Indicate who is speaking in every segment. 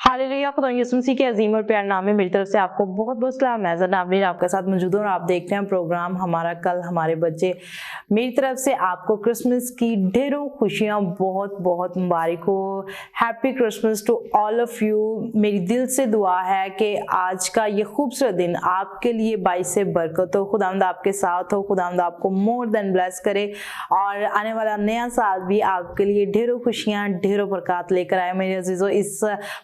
Speaker 1: Hallelujah खुदा यीशु मसीह के अजीम और प्यारे नाम में मेरी तरफ से आपको बहुत बहुत सलाम। मैं नाबरीन आपके साथ मौजूद हूँ और आप देखते हैं प्रोग्राम हमारा कल हमारे बच्चे। मेरी तरफ से आपको क्रिसमस की ढेरों खुशियाँ, बहुत बहुत मुबारक हो। Happy Christmas to all of you. मेरी दिल से दुआ है कि आज का ये खूबसूरत दिन आपके लिए बाइस से बरकत हो। खुदावंद आपके साथ हो, खुदावंद आपको मोर देन ब्लेस करे और आने वाला नया साल भी आपके लिए ढेरों खुशियाँ, ढेरों बरकत लेकर आए। मेरे अजीजों, इस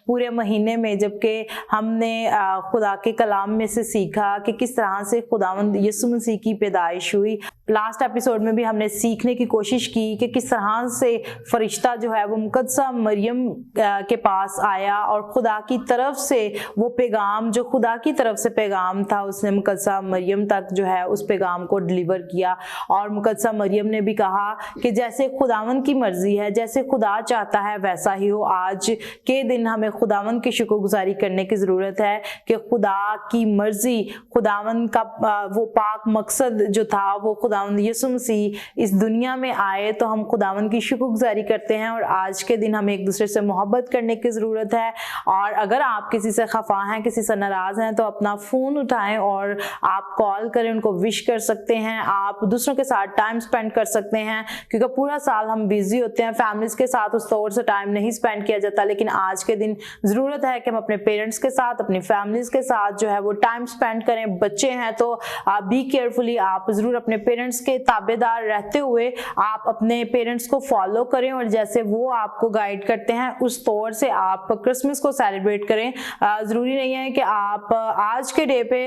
Speaker 1: पूरे महीने में जबकि हमने खुदा के कलाम में से सीखा कि किस तरह से खुदावंद यीशु मसीह की पैदाइश हुई, लास्ट एपिसोड में भी हमने सीखने की कोशिश की कि किस तरह से फरिश्ता जो है वो मुकद्दसा मरियम के पास आया और खुदा की तरफ से वो पैगाम, जो खुदा की तरफ से पैगाम था, उसने मुकद्दसा मरियम तक जो है उस पैगाम को डिलीवर किया। और मुकद्दसा मरियम ने भी कहा कि जैसे खुदावंद की मर्जी है, जैसे खुदा चाहता है वैसा ही हो। आज के दिन हमें खुदावंद की शुक्रगुजारी करने की ज़रूरत है कि खुदा की मर्जी, खुदावंद का वो पाक मकसद जो था, वो खुदावंद यीशु मसीह इस दुनिया में आए तो हम खुदावंद की शुक्रगुजारी करते हैं। और आज के दिन हमें एक दूसरे से मोहब्बत करने की ज़रूरत है। और अगर आप किसी से खफा हैं, किसी से नाराज़ हैं, तो अपना फ़ोन उठाएं और आप कॉल करें, उनको विश कर सकते हैं, आप दूसरों के साथ टाइम स्पेंड कर सकते हैं। क्योंकि पूरा साल हम बिजी होते हैं, फैमिलीज़ के साथ उस तौर से टाइम नहीं स्पेंड किया जाता, लेकिन आज के दिन ज़रूरत है कि हम अपने पेरेंट्स के साथ, अपनी फैमिलीज़ के साथ जो है वो टाइम स्पेंड करें। बच्चे हैं तो बी केयरफुली, आप ज़रूर अपने पेरेंट्स के ताबेदार रहते हुए आप अपने पेरेंट्स को फॉलो करें और जैसे वो आपको गाइड करते हैं उस तौर से आप क्रिसमस को सेलिब्रेट करें। ज़रूरी नहीं है कि आप आज के डे पे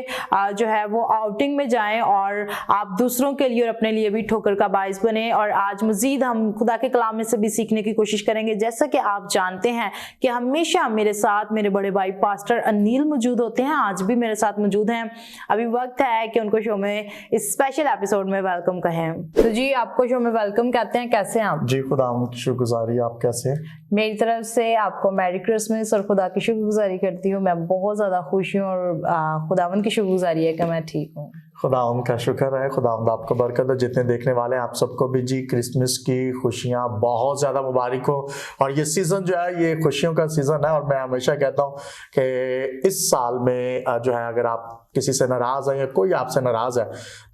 Speaker 1: जो है वो आउटिंग में जाएं और आप दूसरों के लिए और अपने लिए भी ठोकर का बाइस बने। और आज मजीद हम खुदा के कलाम में से भी सीखने की कोशिश करेंगे। जैसा कि आप जानते हैं कि हमेशा मेरे साथ मेरे बड़े भाई पास्टर अनिल मौजूद होते हैं, आज भी मेरे साथ मौजूद हैं। अभी वक्त है कि उनको शो में इस स्पेशल एपिसोड में वेलकम कहें। तो जी, आपको शो में वेलकम कहते हैं। कैसे हैं आप?
Speaker 2: जी, खुदा की शुक्रगुजारी। आप कैसे हैं?
Speaker 1: मेरी तरफ से आपको मैरी क्रिसमस और खुदा की शुक्रगुजारी करती हूँ। मैं बहुत ज़्यादा खुश हूँ और खुदावंद की शुक्रगुजारी है कि मैं ठीक हूँ।
Speaker 2: खुदावंद का शुक्र है, खुदावंद आपको बरकत है। जितने देखने वाले हैं आप सबको भी जी क्रिसमस की खुशियाँ बहुत ज़्यादा मुबारक हो। और ये सीज़न जो है ये खुशियों का सीज़न है। और मैं हमेशा कहता हूँ कि इस साल में जो है अगर आप किसी से नाराज़ हैं या कोई आपसे नाराज़ है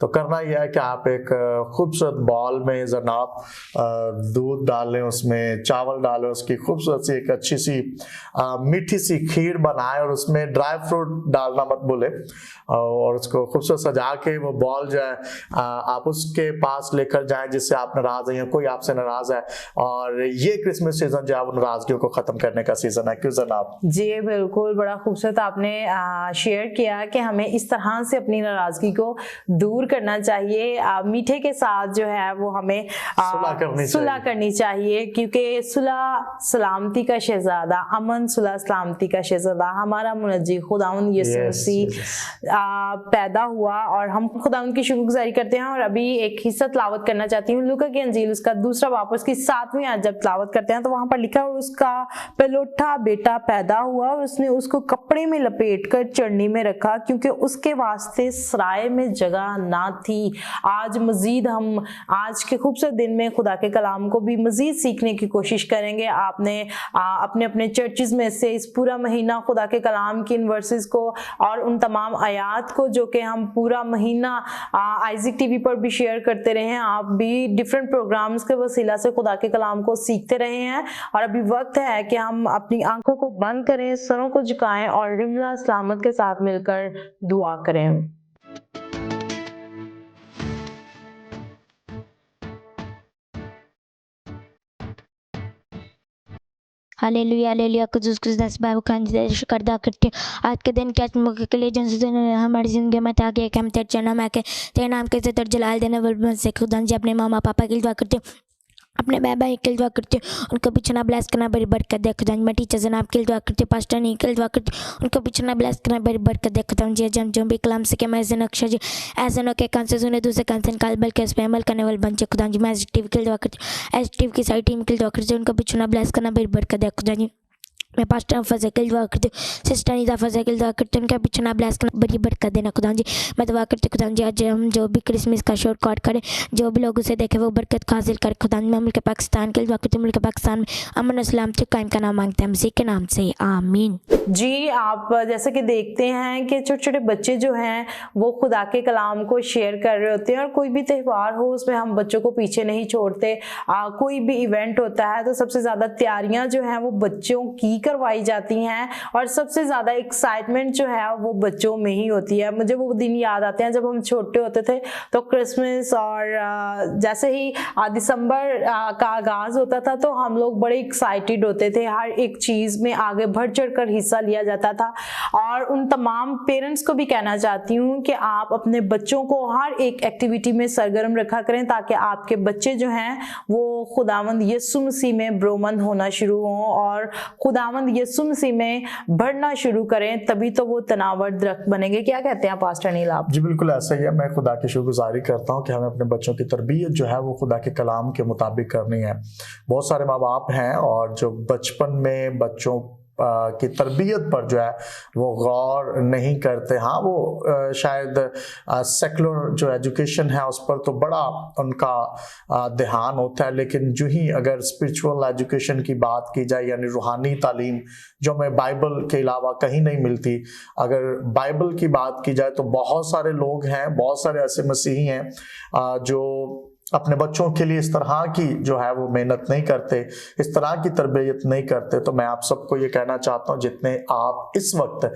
Speaker 2: तो करना यह है कि आप एक खूबसूरत बॉल में जनाब दूध डालें, उसमें चावल डालें, उसकी खूबसूरत सी एक अच्छी सी मीठी सी खीर बनाएं और उसमें ड्राई फ्रूट डालना मत भूलें और उसको खूबसूरत सजा के वो बॉल जो है आप उसके पास लेकर जाएं जिससे आप नाराज़ हैं या कोई आपसे नाराज़ है। और ये क्रिसमस सीज़न जो है वो नाराज़गियों को ख़त्म करने का सीज़न है। क्यों जनाब?
Speaker 1: जी बिल्कुल, बड़ा खूबसूरत आपने शेयर किया कि हमें इस तरह से अपनी नाराज़गी को दूर करना चाहिए। मीठे के साथ जो है वो हमें सुलह करनी चाहिए, क्योंकि सुलह सलामती का शहजादा, अमन सुलह सलामती का शहजादा हमारा मुनज्जी खुदावंद यीशु मसीह पैदा हुआ और हम खुदावंद की शुक्रगुजारी करते हैं। और अभी एक हिस्सा तलावत करना चाहती हूँ, लूका की अंजील उसका दूसरा बाब उसकी 7वीं आयत जब तलावत करते हैं तो वहां पर लिखा है, और उसका पहलोठा बेटा पैदा हुआ और उसने उसको कपड़े में लपेट कर चढ़नी में रखा क्योंकि उसके वास्ते सराय में जगह ना थी। आज मजीद हम आज के खूबसूरत दिन में खुदा के कलाम को भी मजीद सीखने की कोशिश करेंगे। आपने अपने अपने चर्चेज में से इस पूरा महीना खुदा के कलाम की इन वर्सेस को और उन तमाम आयात को जो कि हम पूरा महीना आइज़िक टीवी पर भी शेयर करते रहे हैं, आप भी डिफरेंट प्रोग्राम्स के वसीला से खुदा के कलाम को सीखते रहे हैं। और अभी वक्त है कि हम अपनी आंखों को बंद करें, सरों को झुकाएं और रिमला सलामत के साथ मिलकर दुआ करें।
Speaker 3: हालेलुया हालेलुया कुदूस कुदूस बाबू खान जी शुक्र अदा करती हूँ आज के दिन के मौके के लिए जिनसे हमारी ज़िंदगी में था कि हम तेरे चरणों में आके तेरे नाम के तेरे जलाल देने वाले से खुदा जी अपने मामा पापा की दुआ करती हूँ, अपने भाई के लिए दुआ करती हूँ, उनको पीछे ना ब्लेस करना, बड़ी बरकत दे खुदा। मैं टीचर जनाब के लिए दुआ करती हूँ, पास्टर नहीं के लिए दुआ करती हूँ, उनको पीछे ना ब्लेस करना, बड़ी बरकत दे खुदा जी। जम जो भी कलाम से मैं ऐसे नक्शा जी ऐसे न के कान से सुने दूसरे कान से निकाल बल्कि उस पर अमल करने वाले बन जाए खुदा जी। मैं एस टीवी के लिए दुआ करती हूँ, एस टीवी की सारी टीम के लिए दुआ करती हूँ, उनको पीछे ना ब्लेस करना, बड़ी बरकत दे खुदा जी। मैं पास्टर फजल की दुआ करती हूँ, सिस्टर निदा फजल की दुआ करती हूँ, उनके पीछे ना ब्लेस करना, बड़ी बरकत देना खुदा जी। मैं दुआ करती हूँ खुदा जी, आज हम जो भी क्रिसमस का शो रिकॉर्ड करें, जो भी लोग उसे देखें वो बरकत हासिल करे खुदा जी। मैं मुल्क पाकिस्तान के लिए दुआ करती हूँ, मुल्क पाकिस्तान में अमन और सलामती कायम का नाम मांगते हैं मसीह के नाम से, आमीन।
Speaker 1: जी, आप जैसे कि देखते हैं कि छोटे छोटे बच्चे जो हैं वो खुदा के कलाम को शेयर कर रहे होते हैं, और कोई भी त्यौहार हो उसमें हम बच्चों को पीछे नहीं छोड़ते। कोई भी इवेंट होता है तो सबसे ज़्यादा तैयारियां जो हैं वो बच्चों की करवाई जाती हैं, और सबसे ज़्यादा एक्साइटमेंट जो है वो बच्चों में ही होती है। मुझे वो दिन याद आते हैं जब हम छोटे होते थे, तो क्रिसमस और जैसे ही दिसंबर का आगाज़ होता था तो हम लोग बड़े एक्साइटेड होते थे, हर एक चीज़ में आगे बढ़ चढ़ कर हिस्सा लिया जाता था। और उन तमाम पेरेंट्स को भी कहना चाहती हूँ कि आप अपने बच्चों को हर एक एक्टिविटी में सरगर्म रखा करें, ताकि आपके बच्चे जो हैं वो खुदावंद यीशु मसीह में ब्रोमंद होना शुरू हों और खुदावंद यीशु मसीह में बढ़ना शुरू करें, तभी तो वो तनावर दरख्त बनेंगे। क्या कहते हैं पास्टर अनिल आप?
Speaker 2: जी बिल्कुल ऐसा ही है। मैं खुदा की शुक्रगुजारी करता हूँ कि हमें अपने बच्चों की तरबियत जो है वो खुदा के कलाम के मुताबिक करनी है। बहुत सारे माँ बाप हैं और जो बचपन में बच्चों की तरबियत पर जो है वो गौर नहीं करते। हाँ, वो शायद सेकुलर जो एजुकेशन है उस पर तो बड़ा उनका ध्यान होता है, लेकिन जो ही अगर स्पिरिचुअल एजुकेशन की बात की जाए, यानी रूहानी तालीम जो हमें बाइबल के अलावा कहीं नहीं मिलती, अगर बाइबल की बात की जाए तो बहुत सारे लोग हैं, बहुत सारे ऐसे मसीही हैं जो अपने बच्चों के लिए इस तरह की जो है वो मेहनत नहीं करते, इस तरह की तरबियत नहीं करते। तो मैं आप सबको ये कहना चाहता हूँ, जितने आप इस वक्त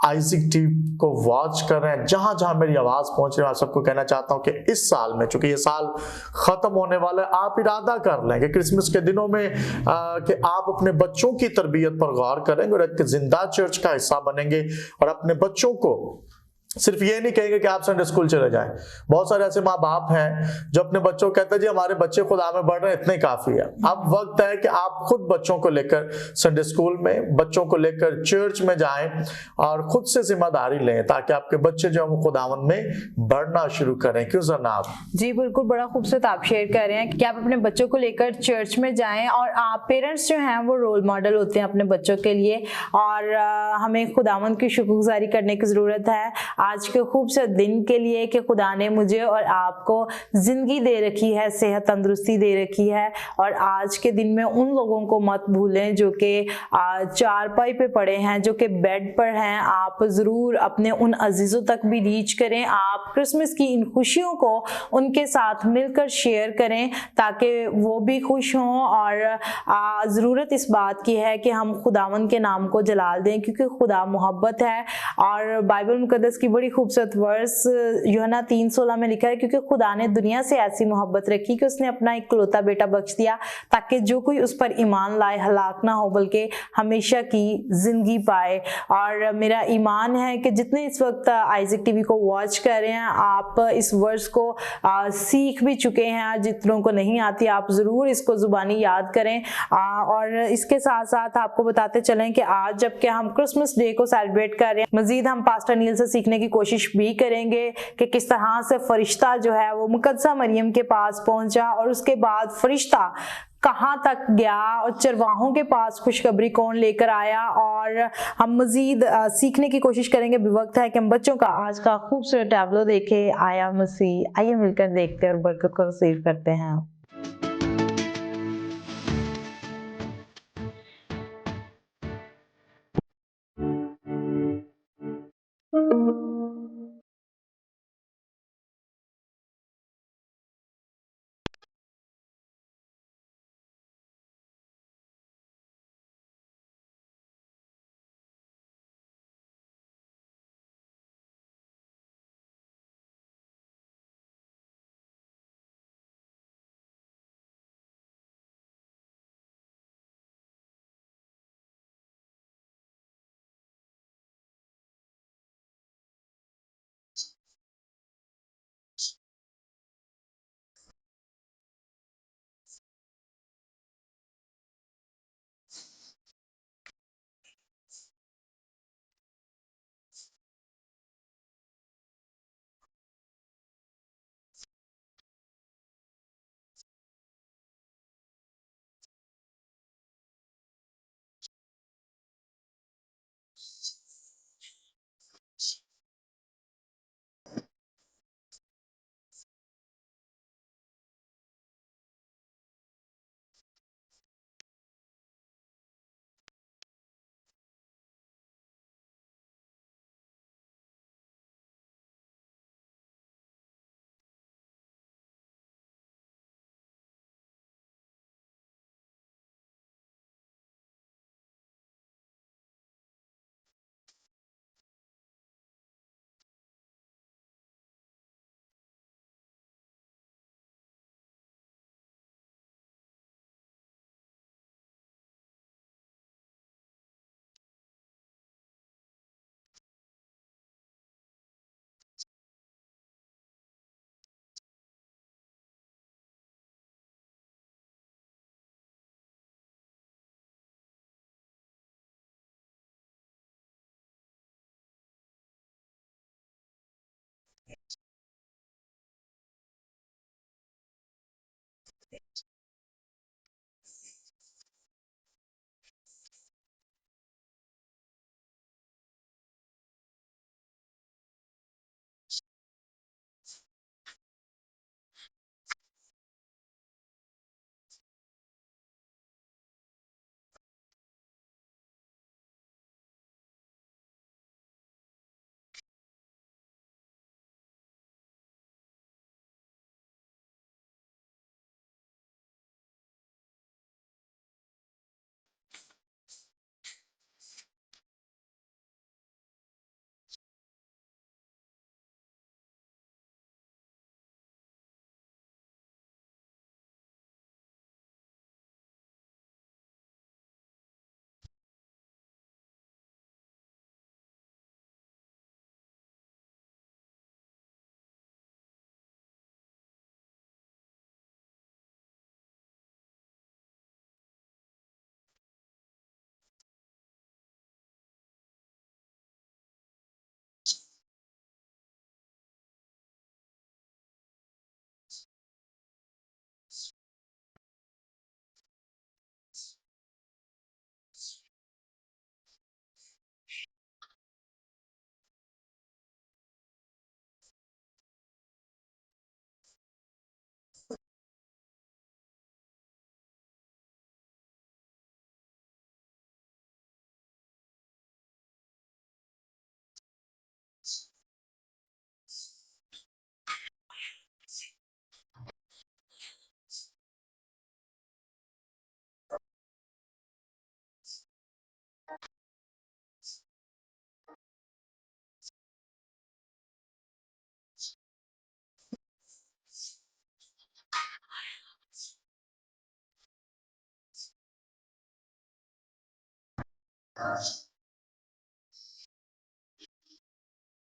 Speaker 2: आइजिक टीवी को वॉच कर रहे हैं, जहां जहां मेरी आवाज पहुंच रही है, आप सबको कहना चाहता हूँ कि इस साल में, चूंकि ये साल खत्म होने वाला है, आप इरादा कर लें कि क्रिसमस के दिनों में कि आप अपने बच्चों की तरबियत पर गौर करेंगे और एक जिंदा चर्च का हिस्सा बनेंगे, और अपने बच्चों को सिर्फ ये नहीं कहेंगे कि आप संडे स्कूल चले जाएं। बहुत सारे ऐसे माँ बाप हैं जो अपने बच्चों को कहते हैं जी हमारे बच्चे खुदा में बढ़ रहे हैं, इतना ही काफी है। अब वक्त है कि आप खुद बच्चों को लेकर संडे स्कूल में, बच्चों को लेकर चर्च में जाएं और खुद से जिम्मेदारी लें, ताकि आपके बच्चे जो है वो खुदावन में बढ़ना शुरू करें। क्यों जनाब?
Speaker 1: जी बिल्कुल, बड़ा खूबसूरत आप शेयर कर रहे हैं कि आप अपने बच्चों को लेकर चर्च में जाएं, और आप पेरेंट्स जो हैं वो रोल मॉडल होते हैं अपने बच्चों के लिए, और हमें खुदावन की शुक्रगुजारी करने की ज़रूरत है आज के खूबसूरत दिन के लिए कि खुदा ने मुझे और आपको ज़िंदगी दे रखी है, सेहत तंदुरुस्ती दे रखी है। और आज के दिन में उन लोगों को मत भूलें जो कि चारपाई पे पड़े हैं, जो कि बेड पर हैं। आप ज़रूर अपने उन अजीज़ों तक भी रीच करें, आप क्रिसमस की इन खुशियों को उनके साथ मिलकर शेयर करें ताकि वो भी खुश हों। और ज़रूरत इस बात की है कि हम खुदावन के नाम को जलाल दें, क्योंकि खुदा मोहब्बत है। और बाइबल मुकद्दस की बड़ी खूबसूरत वर्स यूहन्ना 3:16 में लिखा है, क्योंकि खुदा ने दुनिया से ऐसी मोहब्बत रखी कि उसने अपना इकलौता बेटा बख्श दिया, ताकि जो कोई उस पर ईमान लाए हलाक ना हो बल्कि हमेशा की जिंदगी पाए। और मेरा ईमान है कि जितने इस वक्त आइजिक टीवी को वॉच कर रहे हैं, आप इस वर्स को सीख भी चुके हैं। जितनों को नहीं आती आप ज़रूर इसको ज़ुबानी याद करें। और इसके साथ साथ आपको बताते चलें कि आज जबकि हम क्रिसमस डे को सेलिब्रेट कर रहे हैं, मजीद हम पास्टर नील से सीखने की कोशिश भी करेंगे कि किस तरह से फरिश्ता जो है वो मुकद्दसा मरियम के पास पहुंचा, और उसके बाद फरिश्ता कहाँ तक गया और चरवाहों के पास खुशखबरी कौन लेकर आया। और हम मजीद सीखने की कोशिश करेंगे। भी वक्त है कि हम बच्चों का आज का खूबसूरत टैबलो देखें, आया मसीह। आइए मिलकर देखते हैं और बरकत को रिसीव करते हैं।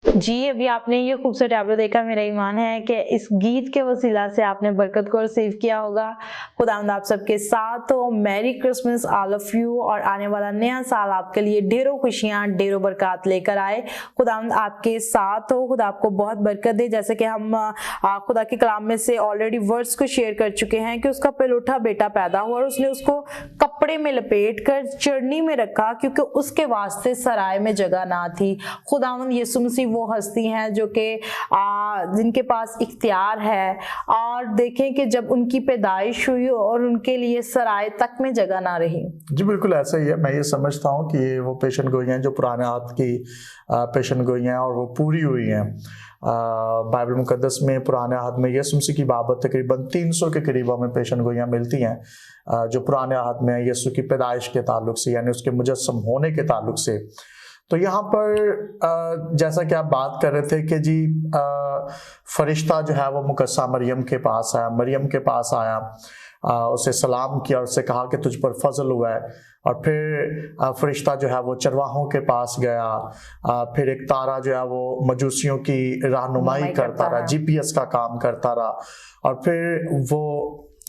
Speaker 1: जी, अभी आपने ये खूबसूरत टैबलो देखा। मेरा ईमान है कि इस गीत के वसीला से आपने बरकत को रिसीव किया होगा। खुदावंद आप सबके साथ हो। Merry Christmas all of you, और आने वाला नया साल आपके लिए ढेरों खुशियां, ढेरों बरकत लेकर आए। खुदावंद आपके साथ हो। खुदा आपको बहुत बरकत दे। जैसे कि हम खुदा के कलाम में से ऑलरेडी वर्ड्स को शेयर कर चुके हैं कि उसका पहलौठा बेटा पैदा हुआ और उसने उसको कपड़े में लपेट कर चरनी में रखा, क्योंकि उसके वास्ते सराय में जगह ना थी। खुदावंद यीशु मसीह वो हस्ती हैं जो कि जिनके पास इख्तियार है, और देखें कि जब उनकी पैदाइश हुई और उनके लिए सराय तक में जगह ना रही।
Speaker 2: जी बिल्कुल ऐसा ही है। मैं ये समझता हूँ कि ये वो पेशन गोइयाँ जो पुराने हाथ की पेशन गोइयाँ और वो पूरी हुई हैं। बाइबल मुकद्दस में पुराने हाथ में यीशु मसीह की बाबत तकरीबन 300 के करीब हमें पेशन गोइयाँ मिलती हैं जो पुराने हाथ में यीशु की पैदाइश के ताल्लुक से, यानी उसके मुजस्सम होने के ताल्लुक से। तो यहाँ पर जैसा कि आप बात कर रहे थे कि जी फरिश्ता जो है वो मुकद्दसा मरियम के पास आया, मरियम के पास आया, उसे सलाम किया और उससे कहा कि तुझ पर फजल हुआ है। और फिर फरिश्ता जो है वो चरवाहों के पास गया। फिर एक तारा जो है वो मजूसियों की रहनुमाई करता रहा, GPS का काम करता रहा। और फिर वो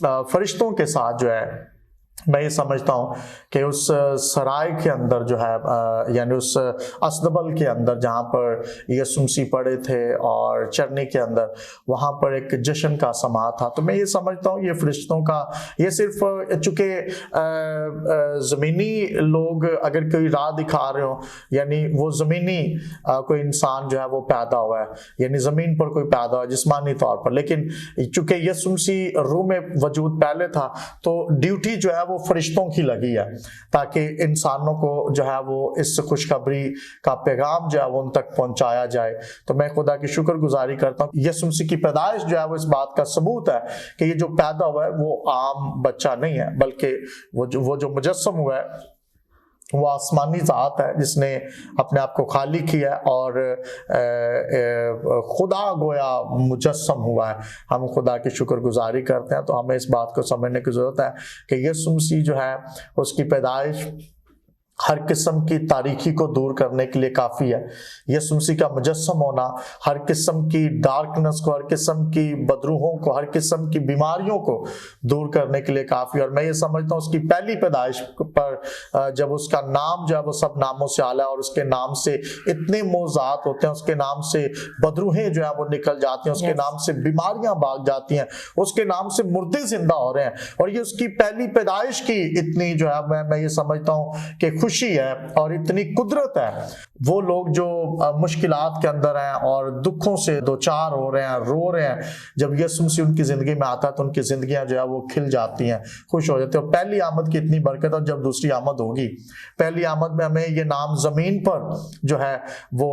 Speaker 2: फरिश्तों के साथ जो है, मैं ये समझता हूँ कि उस सराय के अंदर जो है, यानी उस असदबल के अंदर जहाँ पर यीशु मसीह पड़े थे और चरनी के अंदर, वहाँ पर एक जश्न का समा था। तो मैं ये समझता हूँ ये फरिश्तों का, ये सिर्फ चूँकि ज़मीनी लोग अगर कोई राह दिखा रहे हो, यानी वो ज़मीनी कोई इंसान जो है वो पैदा हुआ है, यानी ज़मीन पर कोई पैदा हुआ जिस्मानी तौर पर, लेकिन चूँकि यीशु मसीह रूह में वजूद पहले था, तो ड्यूटी जो है वो फरिश्तों की लगी है ताकि इंसानों को जो है वो इस खुशखबरी का पैगाम जो है वो उन तक पहुंचाया जाए। तो मैं खुदा की शुक्रगुजारी करता हूँ। यीशु मसीह की पैदाइश जो है वो इस बात का सबूत है कि ये जो पैदा हुआ है वो आम बच्चा नहीं है, बल्कि वो जो मुजस्सम हुआ है वो आसमानी ज़ात है जिसने अपने आप को खाली किया है और खुदा गोया मुजस्सम हुआ है। हम खुदा की शुक्रगुजारी करते हैं। तो हमें इस बात को समझने की ज़रूरत है कि यीशु मसीह जो है उसकी पैदाइश हर किस्म की तारीकी को दूर करने के लिए काफ़ी है। यीशु मसीह का मुजस्सम होना हर किस्म की डार्कनेस को, हर किस्म की बदरूहों को, हर किस्म की बीमारियों को दूर करने के लिए काफ़ी। और मैं ये समझता हूँ उसकी पहली पैदाइश पर जब उसका नाम जो है वो सब नामों से आला है और उसके नाम से इतने मोज़ात होते हैं, उसके नाम से बदरूहें जो है वो निकल जाती हैं, उसके नाम से बीमारियां भाग जाती हैं, उसके नाम से मुर्दे जिंदा हो रहे हैं। और ये उसकी पहली पैदाइश की इतनी जो है मैं ये समझता हूँ कि खुशी है और इतनी कुदरत है। वो लोग जो मुश्किलात के अंदर हैं और दुखों से दो चार हो रहे हैं, रो रहे हैं, जब यीशु मसीह उनकी जिंदगी में आता है तो उनकी जिंदगियां जो है वो खिल जाती हैं, खुश हो जाती है। और पहली आमद की इतनी बरकत, और जब दूसरी आमद होगी, पहली आमद में हमें ये नाम जमीन पर जो है वो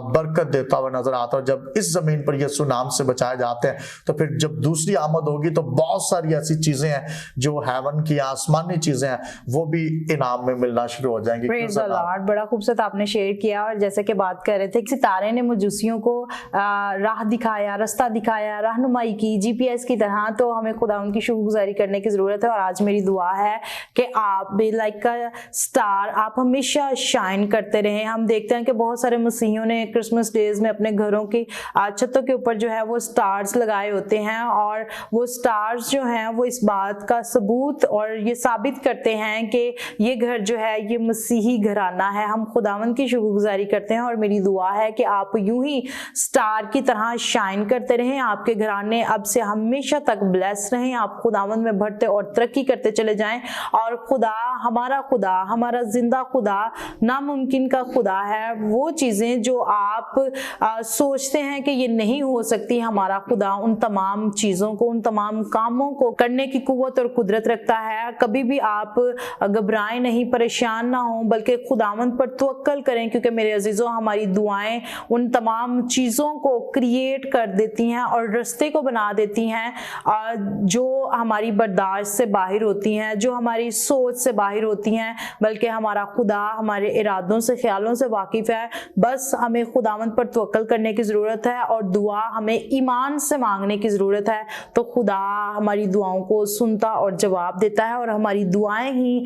Speaker 2: बरकत देता हुआ नजर आता है। और जब इस जमीन पर यीशु नाम से बचाए जाते हैं तो फिर जब दूसरी आमद होगी तो बहुत सारी ऐसी चीजें हैं जो हेवन की आसमानी चीजें हैं वो भी इनाम में मिलना शुरू हो जाएंगी।
Speaker 1: Praise the Lord. बड़ा खूबसूरत आपने शेयर किया। और जैसे कि बात कर रहे थे कि सितारे ने मजूसियों को राह दिखाया, रास्ता दिखाया, रहनुमाई की, GPS की तरह। तो हमें खुदा उनकी शुक्रगुजारी करने की ज़रूरत है। और आज मेरी दुआ है कि आप भी लाइक अ स्टार, आप हमेशा शाइन करते रहें। हम देखते हैं कि बहुत सारे मसीहियों ने क्रिसमस डेज में अपने घरों की छतों के ऊपर जो है वो स्टार्स लगाए होते हैं, और वो स्टार्स जो हैं वो इस बात का सबूत और ये साबित करते हैं कि ये घर जो है ये मसीही घराना है। हम खुदावंद की शुक्रगुजारी करते हैं। और मेरी दुआ है कि आप यूं ही स्टार की तरह शाइन करते रहें, आपके घराने अब से हमेशा तक ब्लेस रहें, आप खुदावंद में बढ़ते और तरक्की करते चले जाएं। और खुदा, हमारा जिंदा खुदा, नामुमकिन का खुदा है। वो चीज़ें जो आप सोचते हैं कि ये नहीं हो सकती, हमारा खुदा उन तमाम चीज़ों को, उन तमाम कामों को करने की कुव्वत और कुदरत रखता है। कभी भी आप घबराएं नहीं, परेशान ना हो, बल्कि खुदावंद पर तवक्कल करें, क्योंकि मेरे अजीजों हमारी दुआएं उन तमाम चीज़ों को क्रिएट कर देती हैं और रास्ते को बना देती हैं जो हमारी बर्दाश्त से बाहर होती हैं, जो हमारी सोच से बाहर होती हैं। बल्कि हमारा खुदा हमारे इरादों से, ख्यालों से वाकिफ़ है। बस हमें खुदावंद पर तवक्कल करने की ज़रूरत है और दुआ हमें ईमान से मांगने की ज़रूरत है। तो खुदा हमारी दुआओं को सुनता और जवाब देता है और हमारी दुआएं ही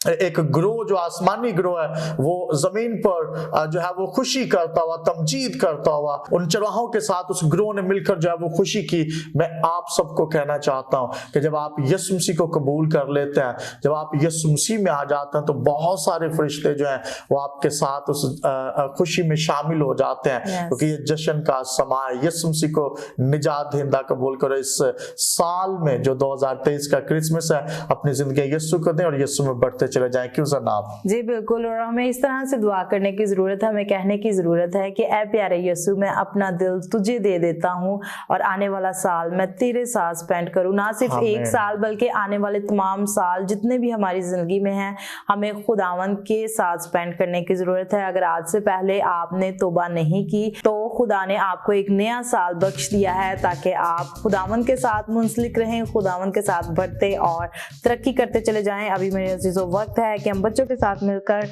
Speaker 2: एक ग्रोह जो आसमानी ग्रोह है वो जमीन पर जो है वो खुशी करता हुआ, तमजीद करता हुआ उन चरवाहों के साथ उस ग्रोह ने मिलकर जो है वो खुशी की। मैं आप सबको कहना चाहता हूं कि जब आप यीशु मसीह को कबूल कर लेते हैं, जब आप यीशु मसीह में आ जाते हैं, तो बहुत सारे फरिश्ते जो हैं वो आपके साथ उस खुशी में शामिल हो जाते हैं, क्योंकि ये जश्न का समा है। यीशु मसीह को निजात दहिंदा कबूल करो। इस साल में जो 2023 का क्रिसमस है, अपनी जिंदगी यीशु को दें और यीशु में बढ़ते चले जाएं। क्यों जनाब?
Speaker 1: जी बिल्कुल, और हमें इस तरह से दुआ करने की जरूरत है, हमें कहने की जरूरत है कि ऐ प्यारे यीशु, मैं अपना दिल तुझे दे देता हूँ और आने वाला साल मैं तेरे साथ स्पेंड करूँ। ना सिर्फ एक साल बल्कि आने वाले तमाम साल जितने भी हमारी जिंदगी में हैं, हमें खुदावन के साथ स्पेंड करने की जरूरत है। अगर आज से पहले आपने तौबा नहीं की तो खुदा ने आपको एक नया साल बख्श दिया है ताकि आप खुदावन के साथ मुंसलिक रहें, खुदावन के साथ बढ़ते और तरक्की करते चले जाएं। अभी मेरे अजीजों वक्त है कि हम बच्चों के साथ मिलकर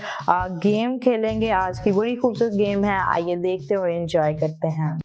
Speaker 1: गेम खेलेंगे। आज की बड़ी खूबसूरत गेम है, आइए देखते और एंजॉय करते हैं।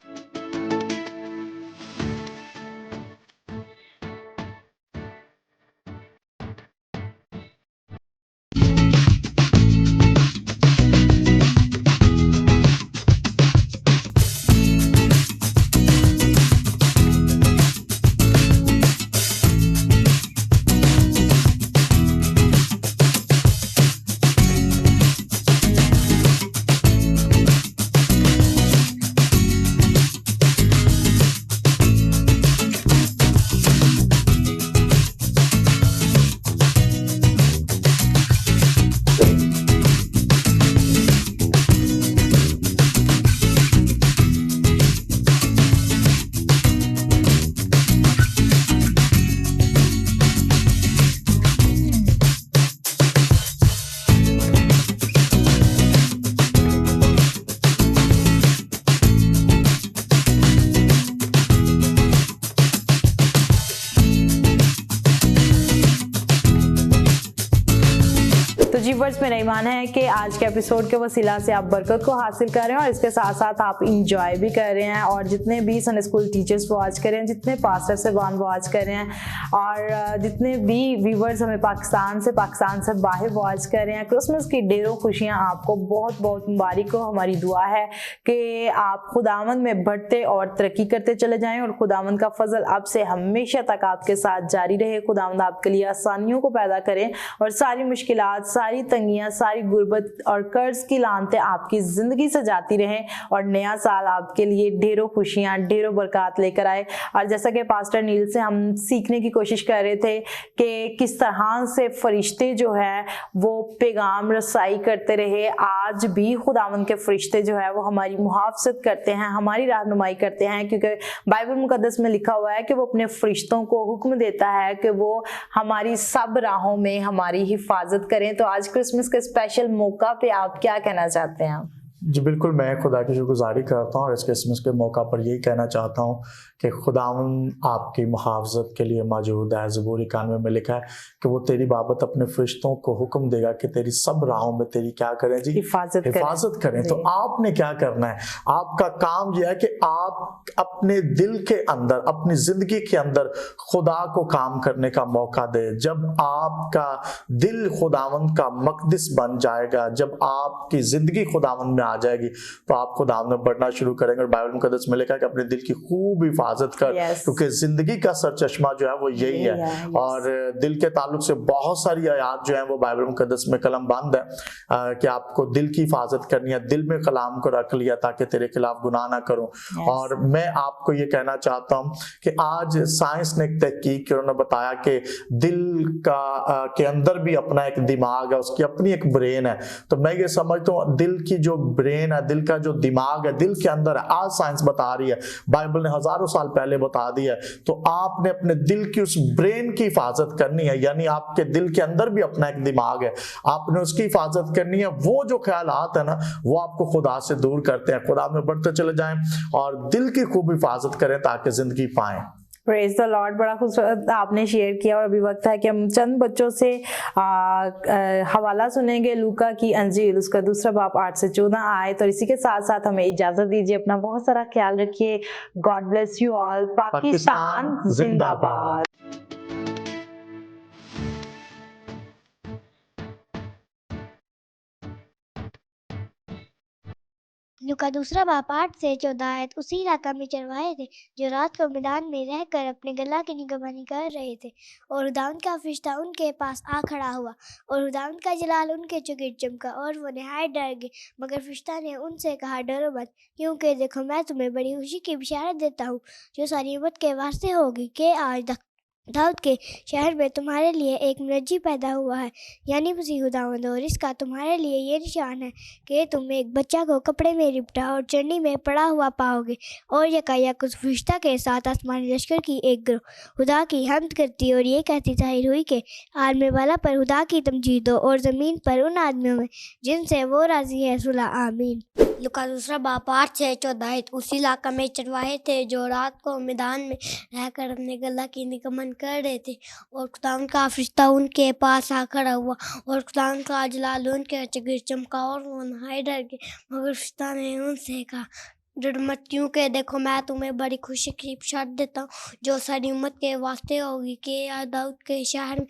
Speaker 1: व्यूअर्स, मेरा ईमान है कि आज के एपिसोड के वसीला से आप बरकत को हासिल कर रहे हैं और इसके साथ साथ आप इंजॉय भी कर रहे हैं। और जितने भी संडे स्कूल टीचर्स वॉच कर रहे हैं, जितने पास्टर से वॉच कर रहे हैं और जितने भी व्यूअर्स हमें पाकिस्तान से बाहर वॉच कर रहे हैं, क्रिसमस की ढेरों खुशियाँ आपको बहुत बहुत मुबारक हो। हमारी दुआ है कि आप खुदावंद में बढ़ते और तरक्की करते चले जाएं और खुदावंद का फजल अब से हमेशा तक आपके साथ जारी रहे। खुदावंद आपके लिए आसानियों को पैदा करें और सारी मुश्किलात, सारी तंगियां, सारी गुर्बत और कर्ज की लानतें आपकी जिंदगी से जाती रहें और नया साल आपके लिए ढेरों खुशियां, ढेरों बरकत लेकर आए। और जैसा कि पास्टर नील से हम सीखने की कोशिश कर रहे थे कि किस तरह से फरिश्ते जो है वो पैगाम रसाई करते रहे, आज भी खुदावंद के फरिश्ते जो है वो हमारी मुहाफजत करते हैं, हमारी रहनुमाई करते हैं, क्योंकि बाइबल मुकद्दस में लिखा हुआ है कि वो अपने फरिश्तों को हुक्म देता है कि वो हमारी सब राहों में हमारी हिफाजत करें। तो आज क्रिसमस के स्पेशल मौका पे आप क्या कहना चाहते हैं?
Speaker 2: जी बिल्कुल, मैं खुदा की शुक्रगुजारी करता हूँ और इस क्रिसमस के मौका पर यही कहना चाहता हूँ कि खुदावंद आपकी मुहाफ़ज़त के लिए मौजूद है। ज़बूर 91 में लिखा है कि वो तेरी बाबत अपने फरिश्तों को हुक्म देगा कि तेरी सब राहों में तेरी क्या करें जी? हिफाजत करें। तो आपने क्या करना है? आपका काम यह है कि आप अपने दिल के अंदर, अपनी ज़िंदगी के अंदर खुदा को काम करने का मौका दें। जब आपका दिल खुदावंद का मक़दिस बन जाएगा, जब आपकी ज़िंदगी खुदावंद में आ जाएगी, तो आप खुदावंद में बढ़ना शुरू करेंगे। और बाइबल मुकद्दस में लिखा है कि अपने दिल की खूब हिफाजत कर, क्योंकि जिंदगी का सरचश्मा जो है वो यही है। और दिल के ताल्लुक से बहुत सारी आयात जो है वो बाइबल मुकद्दस में कलम बंद है कि आपको दिल की हिफाजत करनी है। दिल में कलाम को रख लिया ताकि तेरे खिलाफ गुनाह ना करूं। और मैं आपको ये कहना चाहता हूं कि आज साइंस ने एक तहकीक की, उन्होंने बताया कि दिल का के अंदर भी अपना एक दिमाग है, उसकी अपनी एक ब्रेन है। तो मैं ये समझता हूँ दिल की जो ब्रेन है, दिल का जो दिमाग है, दिल के अंदर है। आज साइंस बता रही है, बाइबल ने हजारों साल पहले बता दिया है। तो आपने अपने दिल की उस ब्रेन की हिफाजत करनी है, यानी आपके दिल के अंदर भी अपना एक दिमाग है, आपने उसकी हिफाजत करनी है। वो जो ख्यालात है ना, वो आपको खुदा से दूर करते हैं। खुदा में बढ़ते चले जाएं और दिल की खूब हिफाजत करें ताकि जिंदगी पाएं।
Speaker 1: प्रेज द लॉर्ड, बड़ा खूबसूरत आपने शेयर किया। और अभी वक्त है कि हम चंद बच्चों से हवाला सुनेंगे लूका की अंजील, उसका दूसरा बाब 8 से 14 आए। तो इसी के साथ साथ हमें इजाजत दीजिए। अपना बहुत सारा ख्याल रखिए। God bless you all. Pakistan जिंदाबाद।
Speaker 4: लूका दूसरा बाब 8 से 14 आयत। उसी इलाका में चरवाहे थे जो रात को मैदान में रह कर अपने गला की निगरानी कर रहे थे, और खुदावंद का फरिश्ता उनके पास आ खड़ा हुआ, और खुदावंद का जलाल उनके चौगिर्द चमका, और वो नहायत डर गए। मगर फरिश्ता ने उनसे कहा, डरो मत, क्योंकि देखो मैं तुम्हें बड़ी खुशी की बिशारत देता हूँ जो सारी उम्मत के वास्ते होगी, कि आज दाऊद के शहर में तुम्हारे लिए एक मुनज्जी पैदा हुआ है, यानी मसीह खुदावंद। और इसका तुम्हारे लिए ये निशान है कि तुम एक बच्चा को कपड़े में लिपटा और चरनी में पड़ा हुआ पाओगे। और यकायक उस फरिश्ता के साथ आसमानी लश्कर की एक गिरोह खुदा की हम्द करती और ये कहती जाहिर हुई कि आलम वाला पर खुदा की तमजीद हो, और ज़मीन पर उन आदमियों में जिनसे वो राज़ी है सुलह। आमीन।
Speaker 5: लूका दूसरा बाब 8 से 14 आयत। उसी इलाका में चरवाहे थे जो रात को मैदान में रहकर अपने गला की निगरानी कर रहे थे, और खुदावंद का फरिश्ता उनके पास आ खड़ा हुआ, और खुदावंद का जलाल उनके चौगिर्द चमका, और वो नहाए डर गए। मगर फरिश्ता ने उनसे कहा, डर मत, क्योंकि देखो मैं तुम्हें बड़ी खुशी की बिशारत देता हूँ जो सारी उम्मत के वास्ते होगी, कि आज दाऊद के शहर में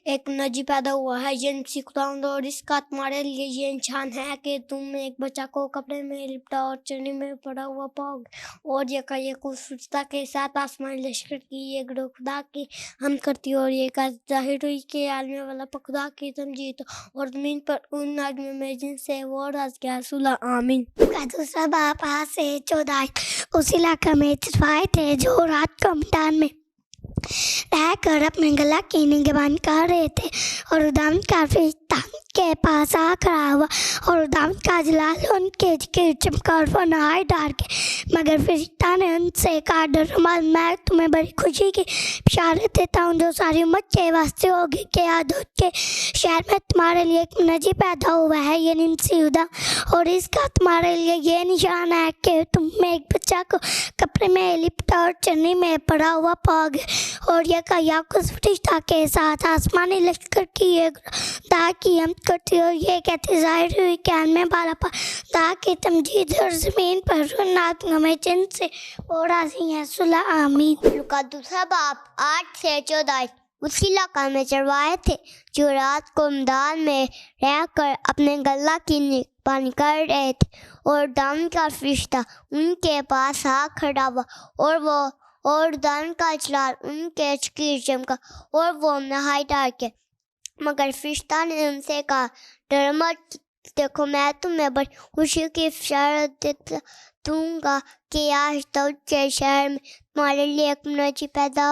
Speaker 5: एक मुनज्जी पैदा हुआ है, यानी मसीह खुदावंद। और इसका तुम्हारे लिए ये निशान है कि तुम एक बच्चा को कपड़े में लिपटा और चरनी में पड़ा हुआ पाओगे। और यकायक उस फरिश्ता के साथ आसमानी लश्कर की ये गिरोह खुदा की हम्द करती और ये जाहिर हुई कि आलम वाला पर खुदा की तमजीद हो, और ज़मीन पर उन आदमियों में जिनसे वो राज़ किया सुलह। आमीन।
Speaker 4: लूका दूसरा बाब 8 से 14 आयत। उस इलाका में चरवाहे थे जो रात को मैदान में रह कर अपने गला की निगरानी कर रहे थे, और खुदावंद का फरिश्ता के पास आ खड़ा हुआ, और खुदावंद का जलाल उनके चौगिर्द चमका, और वो नहाए डर गए। मगर फरिश्ता ने उनसे कहा, डरो मत, मैं तुम्हें बड़ी खुशी की बिशारत देता हूँ जो सारी उम्मत के वास्ते होगी, कि आज दाऊद के शहर में तुम्हारे लिए एक मुनज्जी पैदा हुआ है, यानी मसीह खुदा। और इसका तुम्हारे लिए ये निशान है कि तुम एक बच्चा को कपड़े में लिपटा और चरनी में पड़ा हुआ पाओगे। और यकायक उस फरिश्ता के साथ आसमानी लश्कर की एक खुदा की हम्द करती और ये कहती जाहिर हुई कि आलम वाला पर खुदा की तमजीद, और ज़मीन पर उन आदमियों में जिनसे वो राज़ी हैं सुलह। आमीन।
Speaker 5: लूका दूसरा बाब 8 से 14 आयत। उसी इलाका में चरवाहे थे जो रात को मैदान में रहकर अपने गला की निगरानी कर रहे थे, और खुदावंद का फरिश्ता उनके पास आ खड़ा हुआ, और खुदावंद का जलाल उनके चौगिर्द चमका, और वो नहाए डर गए। मगर फरिश्ता ने उनसे कहा, डर मत, देखो मैं तुम्हें बड़ी खुशी की बिशारत दूंगा, कि आज दाऊद के शहर में तुम्हारे लिए एक मुनज्जी पैदा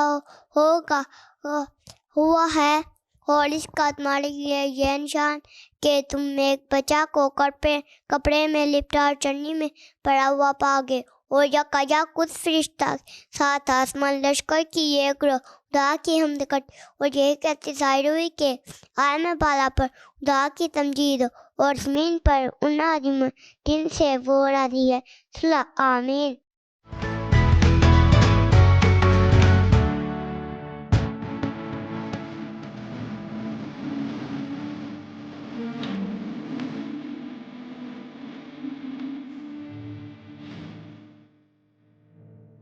Speaker 5: हुआ है, और इसका तुम्हारे लिए यह निशान कि तुम एक बच्चा को कपड़े में लिपटा और चरनी में पड़ा हुआ पाओगे। और यकायक उस फरिश्ता के साथ आसमान लश्कर की ये गिरोह खुदा की हम्द करती और ये कहती जाहिर हुई कि आलम वाला पर खुदा की तमजीद हो, और ज़मीन पर उन आदमियों जिनसे वो राज़ी है सुलह। आमीन।